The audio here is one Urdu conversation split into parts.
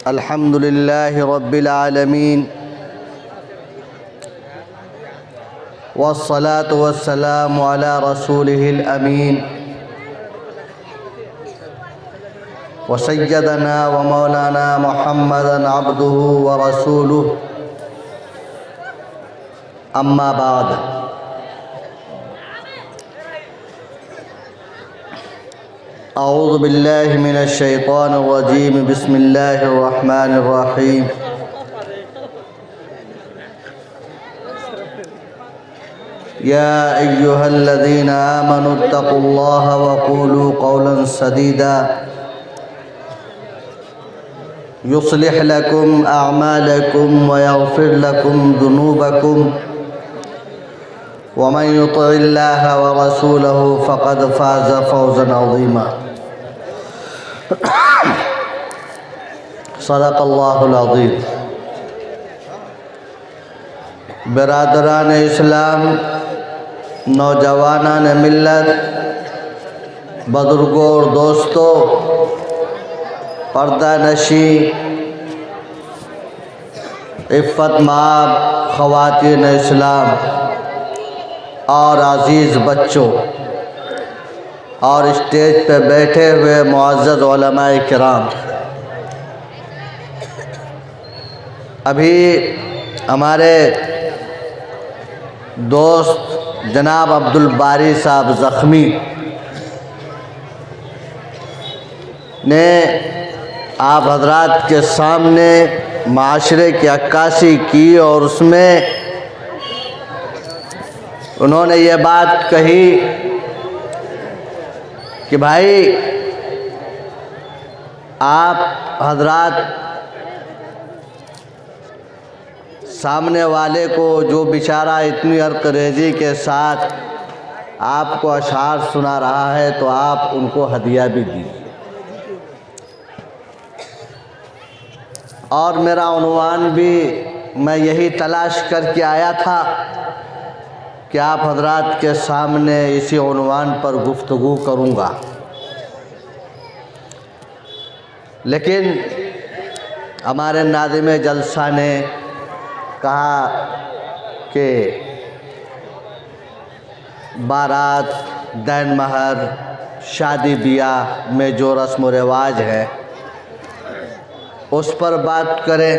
الحمد لله رب العالمين والصلاة والسلام على رسوله الأمين وسيدنا ومولانا محمدا عبده ورسوله أما بعد أعوذ بالله من الشيطان الرجيم بسم الله الرحمن الرحيم يا أيها الذين آمنوا اتقوا الله وقولوا قولا سديدا يصلح لكم أعمالكم ويغفر لكم ذنوبكم ومن يطع الله ورسوله فقد فاز فوزا عظيما صدق اللہ العظیم۔ برادران اسلام، نوجوانان ملت، بزرگوں اور دوستوں، پردہ نشی، عفت مآب خواتین اسلام اور عزیز بچوں اور اسٹیج پہ بیٹھے ہوئے معزز علماء کرام، ابھی ہمارے دوست جناب عبدالباری صاحب زخمی نے آپ حضرات کے سامنے معاشرے کی عکاسی کی اور اس میں انہوں نے یہ بات کہی کہ بھائی آپ حضرات سامنے والے کو جو بیچارہ اتنی عرق ریزی کے ساتھ آپ کو اشعار سنا رہا ہے تو آپ ان کو ہدیہ بھی دیجیے۔ اور میرا عنوان بھی میں یہی تلاش کر کے آیا تھا کہ آپ حضرات کے سامنے اسی عنوان پر گفتگو کروں گا، لیکن ہمارے ناظم جلسہ نے کہا کہ بارات، دین مہر، شادی بیاہ میں جو رسم و رواج ہے اس پر بات کریں،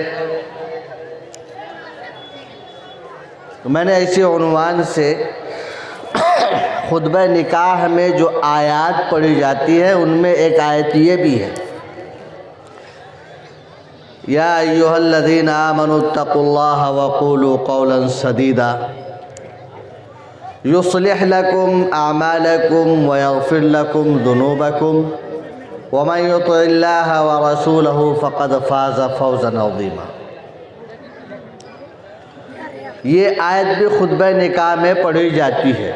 تو میں نے اسی عنوان سے خطبہ نکاح میں جو آیات پڑھی جاتی ہے ان میں ایک آیت یہ بھی ہے، یا ایھا الذین آمنوا اتقوا اللہ وقولوا قولا سدیدا یصلح لکم اعمالکم ویغفر لکم ذنوبکم ومن یطع اللہ ورسولہ فقد فاز فوزا عظیما۔ یہ آیت بھی خطبہ نکاح میں پڑھی جاتی ہے۔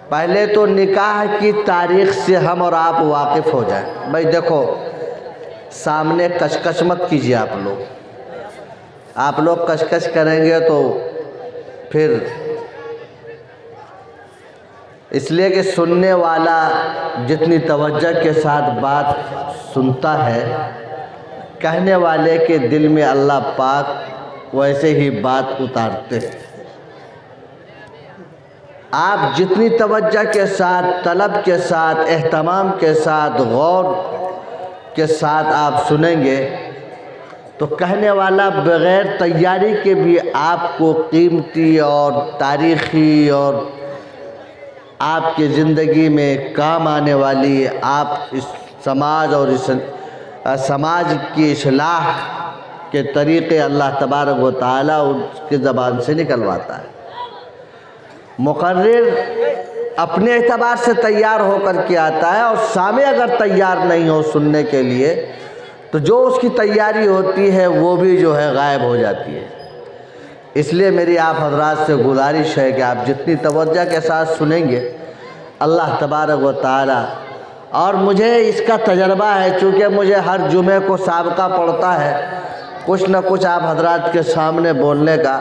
پہلے تو نکاح کی تاریخ سے ہم اور آپ واقف ہو جائیں۔ بھائی دیکھو، سامنے کشکش مت کیجیے، آپ لوگ کشکش کریں گے تو پھر اس لیے کہ سننے والا جتنی توجہ کے ساتھ بات سنتا ہے، کہنے والے کے دل میں اللہ پاک ویسے ہی بات اتارتے ہیں۔ آپ جتنی توجہ کے ساتھ، طلب کے ساتھ، اہتمام کے ساتھ، غور کے ساتھ آپ سنیں گے تو کہنے والا بغیر تیاری کے بھی آپ کو قیمتی اور تاریخی اور آپ کی زندگی میں کام آنے والی، آپ اس سماج اور اس سماج کی اصلاح کے طریقے اللہ تبارک و تعالیٰ اس کی زبان سے نکلواتا ہے۔ مقرر اپنے اعتبار سے تیار ہو کر کے آتا ہے، اور سامع اگر تیار نہیں ہو سننے کے لیے تو جو اس کی تیاری ہوتی ہے وہ بھی جو ہے غائب ہو جاتی ہے۔ اس لیے میری آپ حضرات سے گزارش ہے کہ آپ جتنی توجہ کے ساتھ سنیں گے اللہ تبارک و تعالی، اور مجھے اس کا تجربہ ہے چونکہ مجھے ہر جمعے کو سابقہ پڑتا ہے کچھ نہ کچھ آپ حضرات کے سامنے بولنے کا،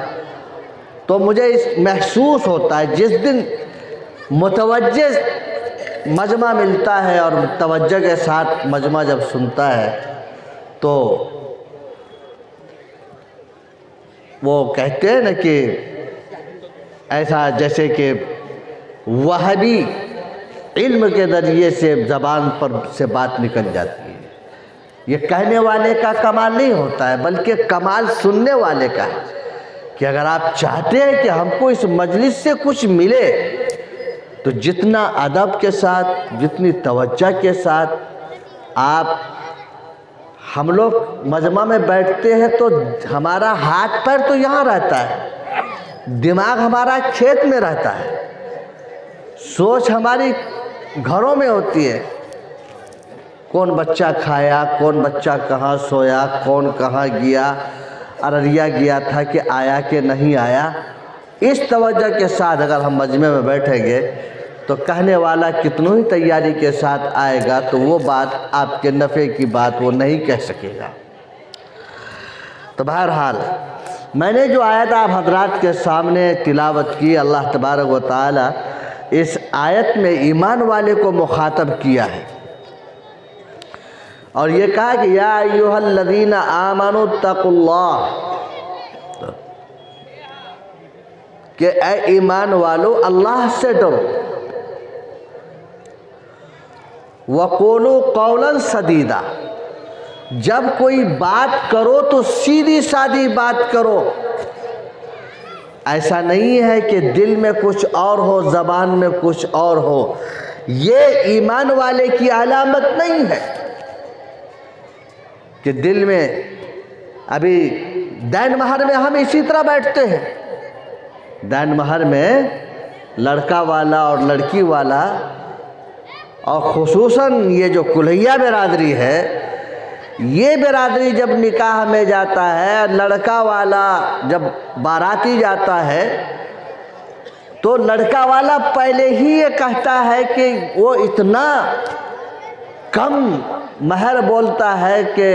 تو مجھے محسوس ہوتا ہے جس دن متوجہ مجمع ملتا ہے اور توجہ کے ساتھ مجمع جب سنتا ہے تو وہ کہتے ہیں نا کہ ایسا جیسے کہ وحی علم کے ذریعے سے زبان پر سے بات نکل جاتی ہے. یہ کہنے والے کا کمال نہیں ہوتا ہے بلکہ کمال سننے والے کا ہے کہ اگر آپ چاہتے ہیں کہ ہم کو اس مجلس سے کچھ ملے تو جتنا ادب کے ساتھ جتنی توجہ کے ساتھ آپ ہم لوگ مجمع میں بیٹھتے ہیں تو ہمارا ہاتھ پیر تو یہاں رہتا ہے, دماغ ہمارا کھیت میں رہتا ہے, سوچ ہماری گھروں میں ہوتی ہے. کون بچہ کھایا, کون بچہ کہاں سویا, کون کہاں گیا, ارریا گیا تھا کہ آیا کہ نہیں آیا. اس توجہ کے ساتھ اگر ہم مجمع میں بیٹھیں گے تو کہنے والا کتنوں ہی تیاری کے ساتھ آئے گا تو وہ بات آپ کے نفع کی بات وہ نہیں کہہ سکے گا. تو بہرحال میں نے جو آیت آپ حضرات کے سامنے تلاوت کی, اللہ تبارک و تعالی اس آیت میں ایمان والے کو مخاطب کیا ہے اور یہ کہا کہ یا ایھا الذین آمنوا اتقوا اللہ, کہ اے ایمان والو اللہ سے ڈرو. وَقُولُوا قَوْلًا سَدِيدًا, جب کوئی بات کرو تو سیدھی سادھی بات کرو. ایسا نہیں ہے کہ دل میں کچھ اور ہو زبان میں کچھ اور ہو. یہ ایمان والے کی علامت نہیں ہے کہ دل میں ابھی دین مہر میں ہم اسی طرح بیٹھتے ہیں. دین مہر میں لڑکا والا اور لڑکی والا اور خصوصاً یہ جو کلہیا برادری ہے, یہ برادری جب نکاح میں جاتا ہے, لڑکا والا جب باراتی جاتا ہے تو لڑکا والا پہلے ہی یہ کہتا ہے کہ وہ اتنا کم مہر بولتا ہے کہ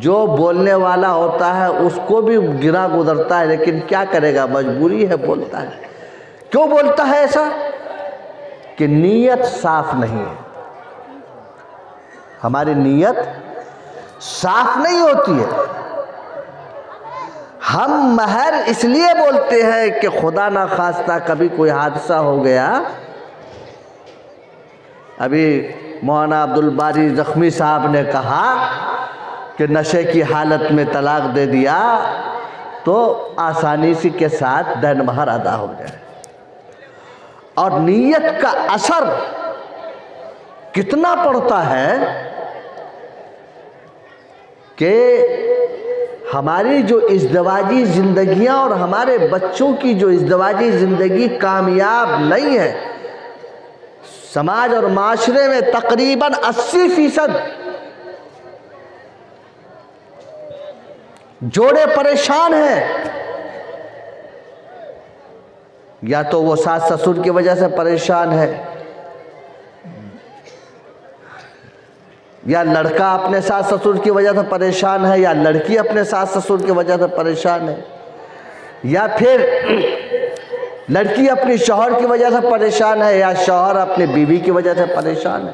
جو بولنے والا ہوتا ہے اس کو بھی گرا گزرتا ہے, لیکن کیا کرے گا, مجبوری ہے, بولتا ہے. کیوں بولتا ہے ایسا؟ کہ نیت صاف نہیں ہے. ہماری نیت صاف نہیں ہوتی ہے. ہم مہر اس لیے بولتے ہیں کہ خدا نہ خواستہ کبھی کوئی حادثہ ہو گیا. ابھی مولانا عبدالباری زخمی صاحب نے کہا کہ نشے کی حالت میں طلاق دے دیا تو آسانی سے کے ساتھ دین مہر ادا ہو جائے. اور نیت کا اثر کتنا پڑتا ہے کہ ہماری جو ازدواجی زندگیاں اور ہمارے بچوں کی جو ازدواجی زندگی کامیاب نہیں ہے. سماج اور معاشرے میں تقریباً 80% جوڑے پریشان ہیں. یا تو وہ ساس سسر کی وجہ سے پریشان ہے, یا لڑکا اپنے ساس سسر کی وجہ سے پریشان ہے, یا لڑکی اپنے ساس سسر کی وجہ سے پریشان ہے, یا پھر لڑکی اپنی شوہر کی وجہ سے پریشان ہے, یا شوہر اپنی بیوی کی وجہ سے پریشان ہے.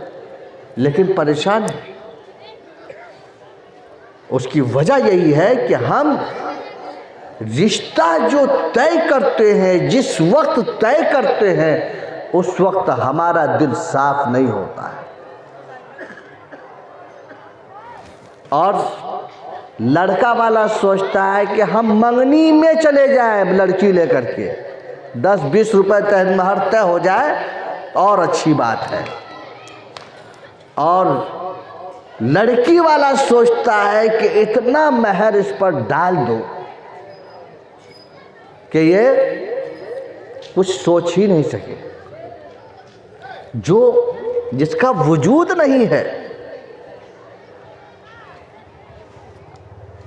لیکن پریشان ہے, اس کی وجہ یہی ہے کہ ہم رشتہ جو طے کرتے ہیں, جس وقت طے کرتے ہیں, اس وقت ہمارا دل صاف نہیں ہوتا ہے. اور لڑکا والا سوچتا ہے کہ ہم منگنی میں چلے جائیں لڑکی لے کر کے, 10-20 روپے دین مہر طے ہو جائے اور اچھی بات ہے. اور لڑکی والا سوچتا ہے کہ اتنا مہر اس پر ڈال دو کہ یہ کچھ سوچ ہی نہیں سکے, جس کا وجود نہیں ہے.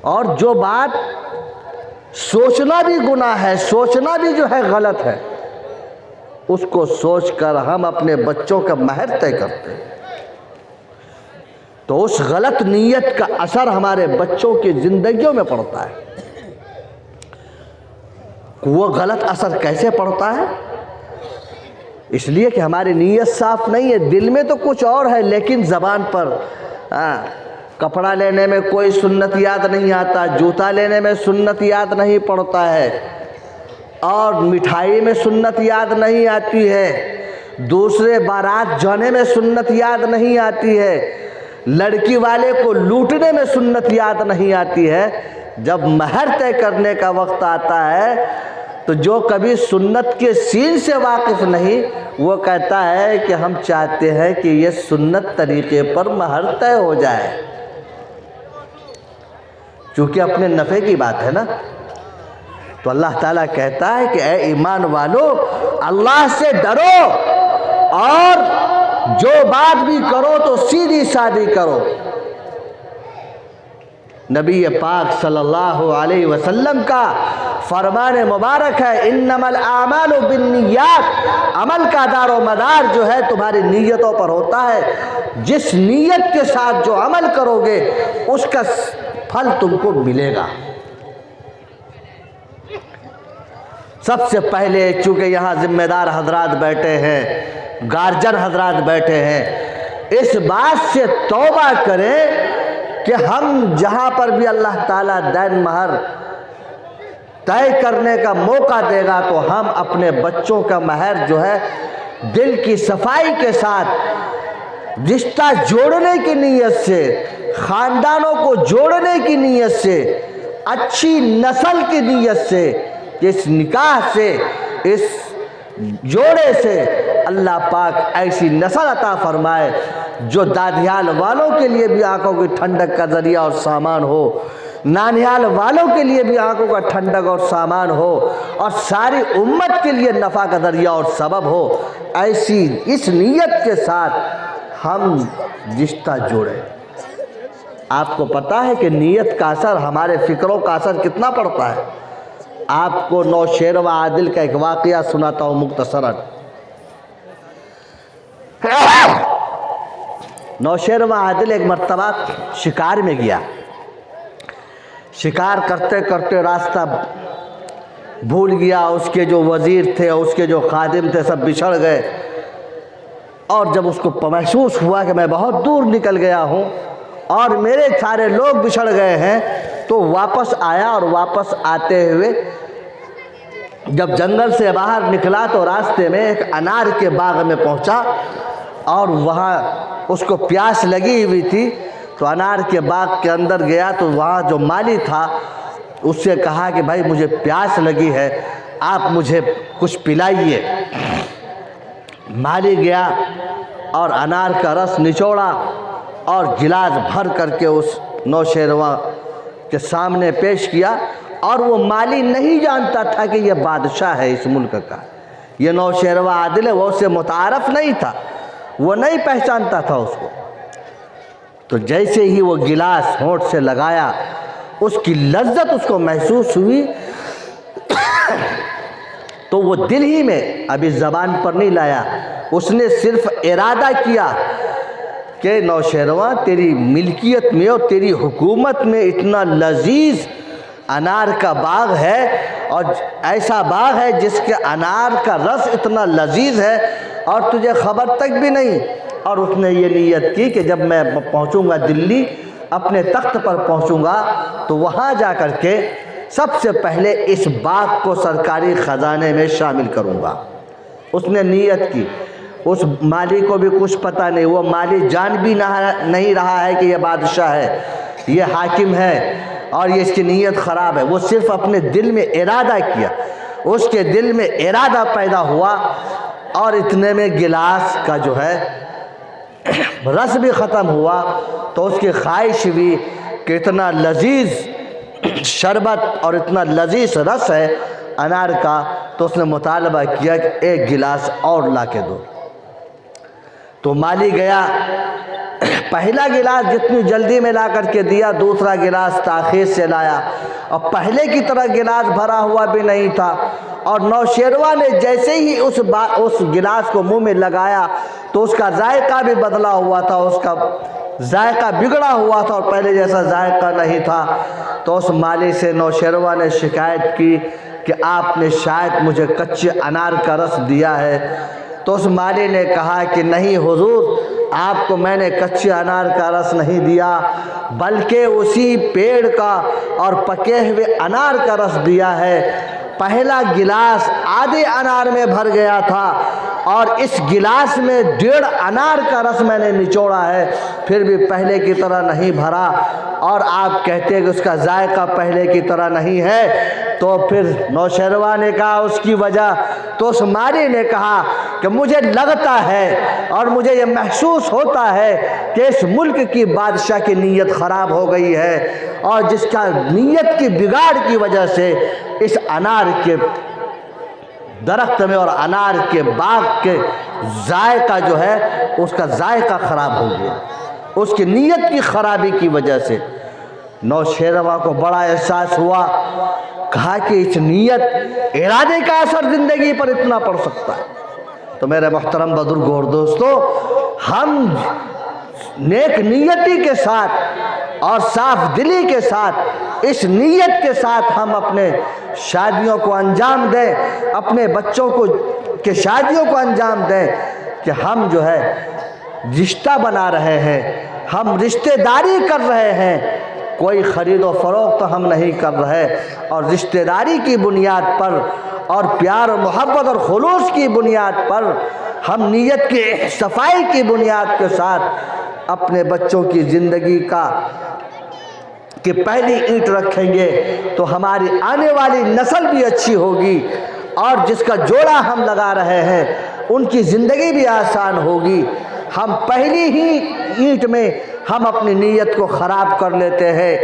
اور جو بات سوچنا بھی گناہ ہے, سوچنا بھی جو ہے غلط ہے, اس کو سوچ کر ہم اپنے بچوں کا مہر طے کرتے ہیں. تو اس غلط نیت کا اثر ہمارے بچوں کی زندگیوں میں پڑتا ہے. وہ غلط اثر کیسے پڑتا ہے؟ اس لیے کہ ہماری نیت صاف نہیں ہے. دل میں تو کچھ اور ہے لیکن زبان پر کپڑا لینے میں کوئی سنت یاد نہیں آتا، جوتا لینے میں سنت یاد نہیں پڑتا ہے، اور مٹھائی میں سنت یاد نہیں آتی ہے، دوسرے بارات جانے میں سنت یاد نہیں آتی ہے، لڑکی والے کو لوٹنے میں سنت یاد نہیں آتی ہے۔ جب مہر طے کرنے کا وقت آتا ہے تو جو کبھی سنت کے سین سے واقف نہیں، وہ کہتا ہے کہ ہم چاہتے ہیں کہ یہ سنت طریقے پر مہر طے ہو جائے، چونکہ اپنے نفع کی بات ہے نا۔ تو اللہ تعالیٰ کہتا ہے کہ اے ایمان والو، اللہ سے ڈرو اور جو بات بھی کرو تو سیدھی سادھی کرو۔ نبی پاک صلی اللہ علیہ وسلم کا فرمان مبارک ہے، انما الاعمال بالنیات، عمل کا دار و مدار جو ہے تمہاری نیتوں پر ہوتا ہے۔ جس نیت کے ساتھ جو عمل کرو گے اس کا پھل تم کو ملے گا۔ سب سے پہلے چونکہ یہاں ذمہ دار حضرات بیٹھے ہیں، گارجن حضرات بیٹھے ہیں، اس بات سے توبہ کریں کہ ہم جہاں پر بھی اللہ تعالیٰ دین مہر طے کرنے کا موقع دے گا تو ہم اپنے بچوں کا مہر جو ہے دل کی صفائی کے ساتھ، رشتہ جوڑنے کی نیت سے، خاندانوں کو جوڑنے کی نیت سے، اچھی نسل کی نیت سے، اس نکاح سے، اس جوڑے سے اللہ پاک ایسی نسل عطا فرمائے جو دادیال والوں کے لیے بھی آنکھوں کی ٹھنڈک کا ذریعہ اور سامان ہو، نانیال والوں کے لیے بھی آنکھوں کا ٹھنڈک اور سامان ہو، اور ساری امت کے لیے نفع کا ذریعہ اور سبب ہو۔ ایسی اس نیت کے ساتھ ہم رشتہ جوڑیں۔ آپ کو پتہ ہے کہ نیت کا اثر ہمارے فکروں کا اثر کتنا پڑتا ہے۔ آپ کو نوشیروہ عادل کا ایک واقعہ سناتا ہوں مختصراً۔ نوشیروہ عادل ایک مرتبہ شکار میں گیا، شکار کرتے کرتے راستہ بھول گیا، اس کے جو وزیر تھے، اس کے جو خادم تھے، سب بچھڑ گئے، اور جب اس کو محسوس ہوا کہ میں بہت دور نکل گیا ہوں اور میرے سارے لوگ بچھڑ گئے ہیں، تو واپس آیا، اور واپس آتے ہوئے جب جنگل سے باہر نکلا تو راستے میں ایک انار کے باغ میں پہنچا، اور وہاں اس کو پیاس لگی ہوئی تھی، تو انار کے باغ کے اندر گیا تو وہاں جو مالی تھا اس سے کہا کہ بھائی مجھے پیاس لگی ہے، آپ مجھے کچھ پلائیے۔ مالی گیا اور انار کا رس نچوڑا اور گلاس بھر کر کے اس نوشیروہ کے سامنے پیش کیا، اور وہ مالی نہیں جانتا تھا کہ یہ بادشاہ ہے اس ملک کا، یہ نوشیروہ عادل ہے، وہ اسے متعارف نہیں تھا، وہ نہیں پہچانتا تھا اس کو۔ تو جیسے ہی وہ گلاس ہونٹ سے لگایا، اس کی لذت اس کو محسوس ہوئی، تو وہ دل ہی میں، ابھی زبان پر نہیں لایا، اس نے صرف ارادہ کیا کہ نوشیروہ تیری ملکیت میں اور تیری حکومت میں اتنا لذیذ انار کا باغ ہے، اور ایسا باغ ہے جس کے انار کا رس اتنا لذیذ ہے اور تجھے خبر تک بھی نہیں۔ اور اس نے یہ نیت کی کہ جب میں پہنچوں گا دلی، اپنے تخت پر پہنچوں گا تو وہاں جا کر کے سب سے پہلے اس باغ کو سرکاری خزانے میں شامل کروں گا۔ اس نے نیت کی۔ اس مالی کو بھی کچھ پتہ نہیں، وہ مالی جان بھی نہیں رہا ہے کہ یہ بادشاہ ہے، یہ حاکم ہے، اور یہ اس کی نیت خراب ہے۔ وہ صرف اپنے دل میں ارادہ کیا، اس کے دل میں ارادہ پیدا ہوا، اور اتنے میں گلاس کا جو ہے رس بھی ختم ہوا، تو اس کی خواہش ہوئی کہ اتنا لذیذ شربت اور اتنا لذیذ رس ہے انار کا، تو اس نے مطالبہ کیا کہ ایک گلاس اور لا کے دو۔ تو مالی گیا، پہلا گلاس جتنی جلدی میں لا کر کے دیا، دوسرا گلاس تاخیر سے لایا، اور پہلے کی طرح گلاس بھرا ہوا بھی نہیں تھا، اور نوشیروہ نے جیسے ہی اس گلاس کو منہ میں لگایا تو اس کا ذائقہ بھی بدلا ہوا تھا، اس کا ذائقہ بگڑا ہوا تھا، اور پہلے جیسا ذائقہ نہیں تھا۔ تو اس مالی سے نوشیروہ نے شکایت کی کہ آپ نے شاید مجھے کچے انار کا رس دیا ہے۔ تو اس مالی نے کہا کہ نہیں حضور، آپ کو میں نے کچے انار کا رس نہیں دیا بلکہ اسی پیڑ کا اور پکے ہوئے انار کا رس دیا ہے۔ پہلا گلاس آدھے انار میں بھر گیا تھا اور اس گلاس میں 1.5 انار کا رس میں نے نچوڑا ہے، پھر بھی پہلے کی طرح نہیں بھرا، اور آپ کہتے ہیں کہ اس کا ذائقہ پہلے کی طرح نہیں ہے۔ تو پھر نوشہروا نے کہا اس کی وجہ، تو اس ماری نے کہا کہ مجھے لگتا ہے اور مجھے یہ محسوس ہوتا ہے کہ اس ملک کی بادشاہ کی نیت خراب ہو گئی ہے، اور جس کا نیت کی بگاڑ کی وجہ سے اس انار کے درخت میں اور انار کے باغ کے ذائقہ جو ہے اس کا ذائقہ خراب ہو گیا، اس کی نیت کی خرابی کی وجہ سے۔ نوشہروا کو بڑا احساس ہوا، کہا کہ اس نیت ارادے کا اثر زندگی پر اتنا پڑ سکتا ہے۔ تو میرے محترم بزرگوں اور دوستو، ہم نیک نیتی کے ساتھ اور صاف دلی کے ساتھ، اس نیت کے ساتھ ہم اپنے شادیوں کو انجام دیں، اپنے بچوں کے شادیوں کو انجام دیں کہ ہم جو ہے رشتہ بنا رہے ہیں، ہم رشتہ داری کر رہے ہیں، کوئی خرید و فروخت ہم نہیں کر رہے، اور رشتہ داری کی بنیاد پر اور پیار و محبت اور خلوص کی بنیاد پر ہم نیت کی صفائی کی بنیاد کے ساتھ اپنے بچوں کی زندگی کی پہلی اینٹ رکھیں گے تو ہماری آنے والی نسل بھی اچھی ہوگی، اور جس کا جوڑا ہم لگا رہے ہیں ان کی زندگی بھی آسان ہوگی۔ ہم پہلی ہی اینٹ میں ہم اپنی نیت کو خراب کر لیتے ہیں،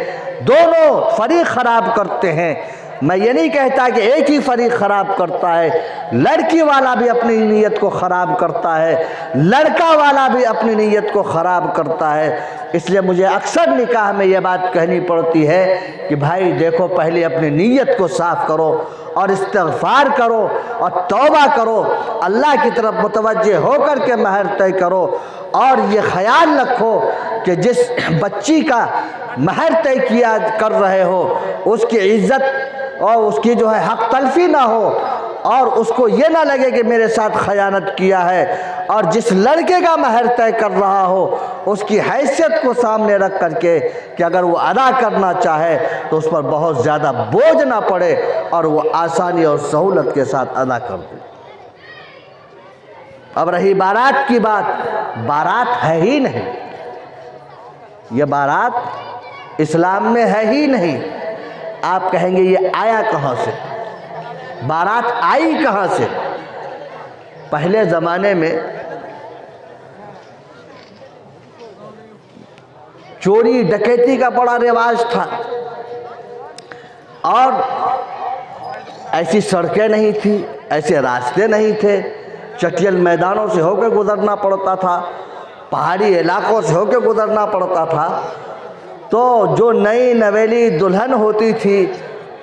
دونوں فریق خراب کرتے ہیں۔ میں یہ نہیں کہتا کہ ایک ہی فریق خراب کرتا ہے، لڑکی والا بھی اپنی نیت کو خراب کرتا ہے، لڑکا والا بھی اپنی نیت کو خراب کرتا ہے۔ اس لیے مجھے اکثر نکاح میں یہ بات کہنی پڑتی ہے کہ بھائی دیکھو، پہلے اپنی نیت کو صاف کرو اور استغفار کرو اور توبہ کرو، اللہ کی طرف متوجہ ہو کر کے مہر طے کرو، اور یہ خیال رکھو کہ جس بچی کا مہر طے کیا کر رہے ہو اس کی عزت اور اس کی جو ہے حق تلفی نہ ہو، اور اس کو یہ نہ لگے کہ میرے ساتھ خیانت کیا ہے، اور جس لڑکے کا مہر طے کر رہا ہو اس کی حیثیت کو سامنے رکھ کر کے کہ اگر وہ ادا کرنا چاہے تو اس پر بہت زیادہ بوجھ نہ پڑے اور وہ آسانی اور سہولت کے ساتھ ادا کر دے۔ اب رہی بارات کی بات، بارات ہے ہی نہیں، یہ بارات اسلام میں ہے ہی نہیں۔ آپ کہیں گے یہ آیا کہاں سے، بارات آئی کہاں سے؟ پہلے زمانے میں چوری ڈکیتی کا بڑا رواج تھا، اور ایسی سڑکیں نہیں تھی، ایسے راستے نہیں تھے، چٹیل میدانوں سے ہو کے گزرنا پڑتا تھا، پہاڑی علاقوں سے ہو کے گزرنا پڑتا تھا۔ تو جو نئی نویلی دلہن ہوتی تھی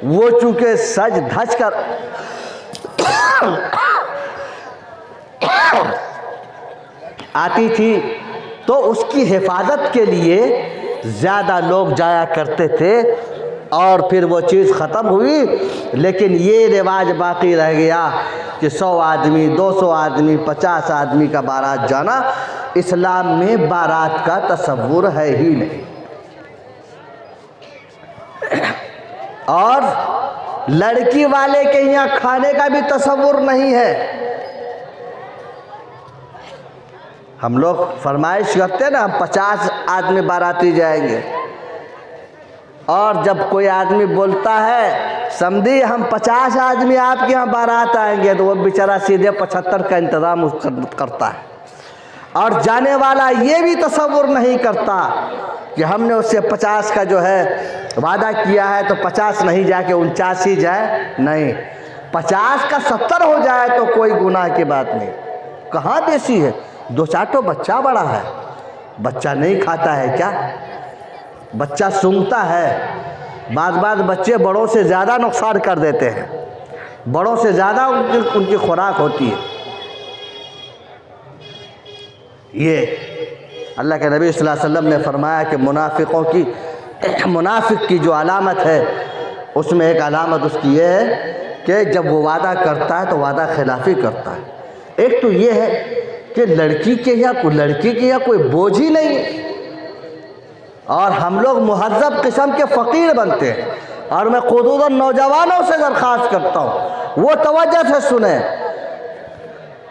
وہ چونکہ سج دھج کر آتی تھی تو اس کی حفاظت کے لیے زیادہ لوگ جایا کرتے تھے، اور پھر وہ چیز ختم ہوئی، لیکن یہ رواج باقی رہ گیا کہ 100 آدمی، 200 آدمی، 50 آدمی کا بارات جانا۔ اسلام میں بارات کا تصور ہے ہی نہیں، اور لڑکی والے کے یہاں کھانے کا بھی تصور نہیں ہے۔ ہم لوگ فرمائش کرتے ہیں نا، ہم 50 آدمی باراتی جائیں گے، اور جب کوئی آدمی بولتا ہے سمدھی ہم 50 آدمی آپ کے یہاں بارات آئیں گے، تو وہ بیچارہ سیدھے 75 کا انتظام کرتا ہے، اور جانے والا یہ بھی تصور نہیں کرتا کہ ہم نے اس سے 50 کا جو ہے وعدہ کیا ہے تو 50 نہیں جا کے 49 ہی جائے، نہیں، 50 کا 70 ہو جائے تو کوئی گناہ کی بات نہیں۔ کہاں دیسی ہے، 2-4 بچہ بڑا ہے، بچہ نہیں کھاتا ہے کیا؟ بچہ سونگتا ہے، بعض بچے بڑوں سے زیادہ نقصان کر دیتے ہیں، بڑوں سے زیادہ ان کی خوراک ہوتی ہے۔ یہ اللہ کے نبی صلی اللہ علیہ وسلم نے فرمایا کہ منافق کی جو علامت ہے اس میں ایک علامت اس کی یہ ہے کہ جب وہ وعدہ کرتا ہے تو وعدہ خلافی کرتا ہے۔ ایک تو یہ ہے کہ لڑکی کے یہاں کوئی بوجھ ہی نہیں ہے، اور ہم لوگ مہذب قسم کے فقیر بنتے ہیں۔ اور میں خصوصاً نوجوانوں سے درخواست کرتا ہوں وہ توجہ سے سنیں،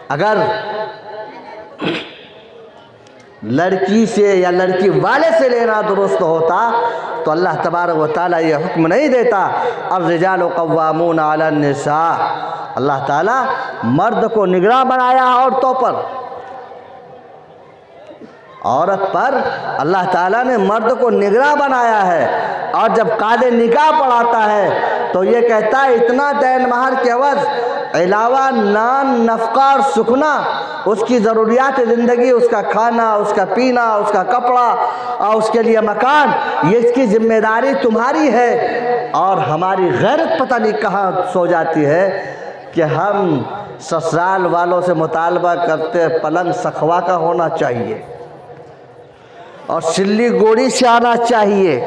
اگر لڑکی سے یا لڑکی والے سے لینا درست ہوتا تو اللہ تبارک و تعالیٰ یہ حکم نہیں دیتا الرجال قوامون علی النساء۔ اللہ تعالیٰ مرد کو نگراں بنایا عورتوں پر، عورت پر اللہ تعالیٰ نے مرد کو نگراں بنایا ہے، اور جب قاضی نکاح پڑھاتا ہے تو یہ کہتا ہے اتنا دین مہر کے عوض علاوہ نان نفقہ اور سکنا، اس کی ضروریات زندگی، اس کا کھانا، اس کا پینا، اس کا کپڑا اور اس کے لیے مکان، یہ اس کی ذمہ داری تمہاری ہے۔ اور ہماری غیرت پتہ نہیں کہاں سو جاتی ہے کہ ہم سسرال والوں سے مطالبہ کرتے پلنگ سخوا کا ہونا چاہیے اور سلی گوڑی سے آنا چاہیے،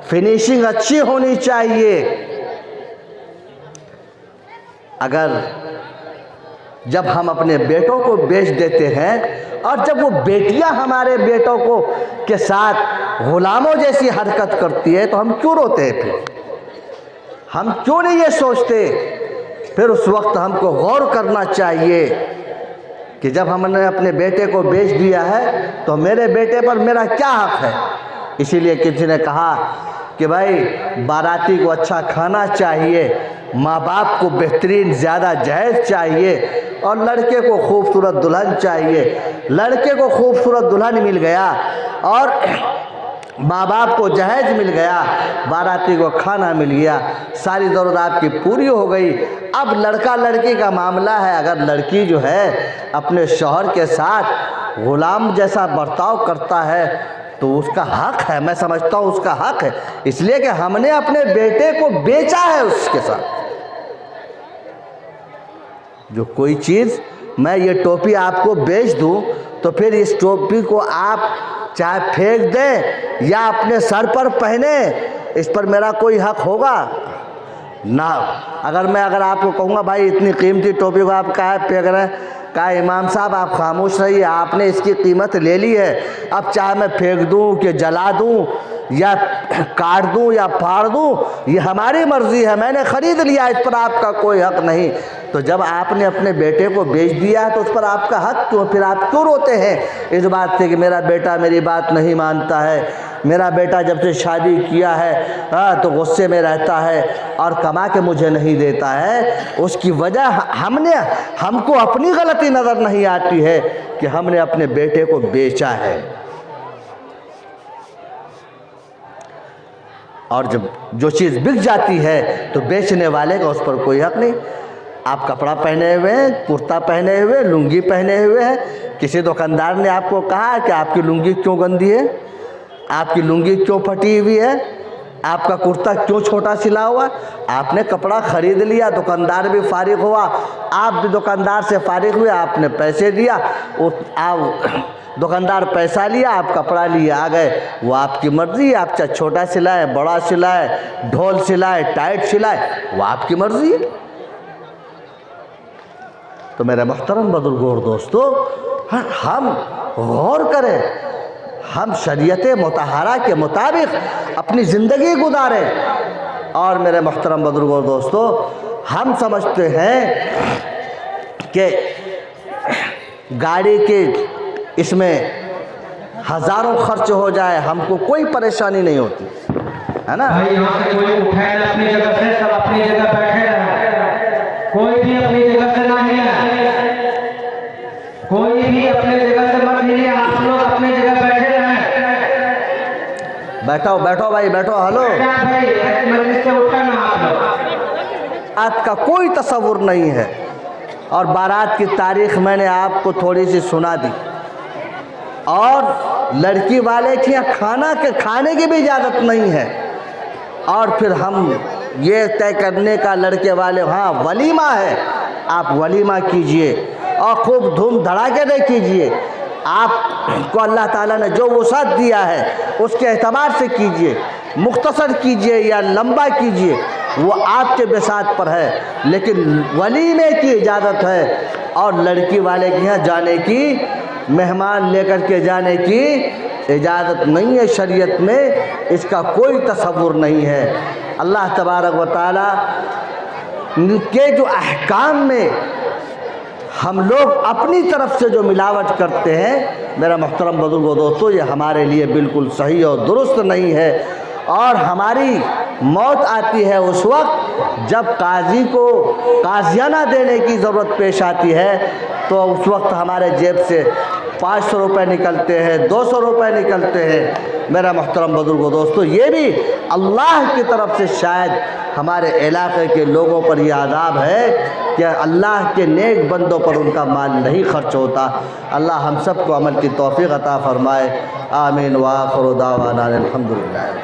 فنیشنگ اچھی ہونی چاہیے۔ اگر جب ہم اپنے بیٹوں کو بیچ دیتے ہیں اور جب وہ بیٹیاں ہمارے بیٹوں کو کے ساتھ غلاموں جیسی حرکت کرتی ہے تو ہم کیوں روتے ہیں؟ پھر ہم کیوں نہیں یہ سوچتے؟ پھر اس وقت ہم کو غور کرنا چاہیے کہ جب ہم نے اپنے بیٹے کو بیچ دیا ہے تو میرے بیٹے پر میرا کیا حق ہے؟ اسی لیے کسی نے کہا کہ بھائی باراتی کو اچھا کھانا چاہیے، ماں باپ کو بہترین زیادہ جہیز چاہیے، اور لڑکے کو خوبصورت دلہن چاہیے۔ لڑکے کو خوبصورت دلہن مل گیا اور ماں باپ کو جہیز مل گیا، باراتی کو کھانا مل گیا، ساری ضرورت کی پوری ہو گئی۔ اب لڑکا لڑکی کا معاملہ ہے، اگر لڑکی جو ہے اپنے شوہر کے ساتھ غلام جیسا برتاؤ کرتا ہے تو اس کا حق ہے، میں سمجھتا ہوں اس کا حق ہے، اس لیے کہ ہم نے اپنے بیٹے کو بیچا ہے اس کے ساتھ۔ جو کوئی چیز میں یہ ٹوپی آپ کو بیچ دوں تو پھر اس ٹوپی کو آپ چاہے پھینک دیں یا اپنے سر پر پہنے، اس پر میرا کوئی حق ہوگا نہ۔ اگر آپ کو کہوں گا بھائی اتنی قیمتی ٹوپی کو آپ کہاں پھینک رہے ہیں، کہا امام صاحب آپ خاموش رہیے، آپ نے اس کی قیمت لے لی ہے، اب چاہے میں پھینک دوں کہ جلا دوں یا کاٹ دوں یا پھاڑ دوں، یہ ہماری مرضی ہے، میں نے خرید لیا، اس پر آپ کا کوئی حق نہیں۔ تو جب آپ نے اپنے بیٹے کو بیچ دیا ہے تو اس پر آپ کا حق کیوں؟ پھر آپ کیوں روتے ہیں اس بات سے کہ میرا بیٹا میری بات نہیں مانتا ہے، میرا بیٹا جب سے شادی کیا ہے تو غصے میں رہتا ہے اور کما کے مجھے نہیں دیتا ہے؟ اس کی وجہ ہم کو اپنی غلطی نظر نہیں آتی ہے کہ ہم نے اپنے بیٹے کو بیچا ہے۔ اور جب جو چیز بک جاتی ہے تو بیچنے والے کا اس پر کوئی حق نہیں۔ آپ کپڑا پہنے ہوئے ہیں، کرتا پہنے ہوئے، لنگی پہنے ہوئے ہیں، کسی دکاندار نے آپ کو کہا کہ آپ کی لنگی کیوں گندی ہے، آپ کی لنگی کیوں پھٹی ہوئی ہے، آپ کا کرتا کیوں چھوٹا سلا ہوا؟ آپ نے کپڑا خرید لیا، دکاندار بھی فارغ ہوا، آپ بھی دکاندار سے فارغ ہوئے، آپ نے پیسے دیا، دکاندار پیسہ لیا، آپ کپڑا لیے آ گئے، وہ آپ کی مرضی ہے، آپ چاہے چھوٹا سلائے، بڑا سلائے، ڈھول سلائے، ٹائٹ سلائے، وہ آپ کی مرضی ہے۔ تو میرے محترم بزرگوں اور دوستو، ہم غور کریں، ہم شریعت مطہرہ کے مطابق اپنی زندگی گزاریں۔ اور میرے محترم بزرگوں اور دوستو، ہم سمجھتے ہیں کہ گاڑی کے اس میں ہزاروں خرچ ہو جائے ہم کو کوئی پریشانی نہیں ہوتی ہے نا؟ بھائی یہاں سے کوئی اٹھائے نہ اپنی جگہ سے، سب اپنی جگہ بیٹھے رہے، کوئی بھی اپنی جگہ سے نہ ہلے، کوئی بھی اپنے جگہ سے مت ہلے، آپ لوگ اپنی جگہ بیٹھے رہیں۔ بیٹھو بیٹھو بھائی بیٹھو، ہلو، بھائی مجلس سے اٹھا نہ آپ لوگ۔ بارات کا کوئی تصور نہیں ہے، اور بارات کی تاریخ میں نے آپ کو تھوڑی سی سنا دی، اور لڑکی والے کے یہاں کھانے کی بھی اجازت نہیں ہے، اور پھر ہم یہ طے کرنے کا لڑکے والے ہاں ولیمہ ہے، آپ ولیمہ کیجئے اور خوب دھوم دھڑاکے سے کیجئے، آپ کو اللہ تعالیٰ نے جو وسعت دیا ہے اس کے اعتبار سے کیجئے، مختصر کیجئے یا لمبا کیجئے، وہ آپ کے بساط پر ہے، لیکن ولیمے کی اجازت ہے اور لڑکی والے کے یہاں جانے کی، مہمان لے کر کے جانے کی اجازت نہیں ہے شریعت میں، اس کا کوئی تصور نہیں ہے۔ اللہ تبارک و تعالیٰ کے جو احکام میں ہم لوگ اپنی طرف سے جو ملاوٹ کرتے ہیں، میرا محترم بزرگ و دوستو، یہ ہمارے لیے بالکل صحیح اور درست نہیں ہے، اور ہماری موت آتی ہے اس وقت جب قاضی کو قاضیانہ دینے کی ضرورت پیش آتی ہے، تو اس وقت ہمارے جیب سے 500 روپے نکلتے ہیں، 200 روپے نکلتے ہیں۔ میرا محترم بزرگ و دوستو، یہ بھی اللہ کی طرف سے شاید ہمارے علاقے کے لوگوں پر یہ عذاب ہے کہ اللہ کے نیک بندوں پر ان کا مال نہیں خرچ ہوتا۔ اللہ ہم سب کو عمل کی توفیق عطا فرمائے، آمین۔ وآخر دعوانا الحمدللہ۔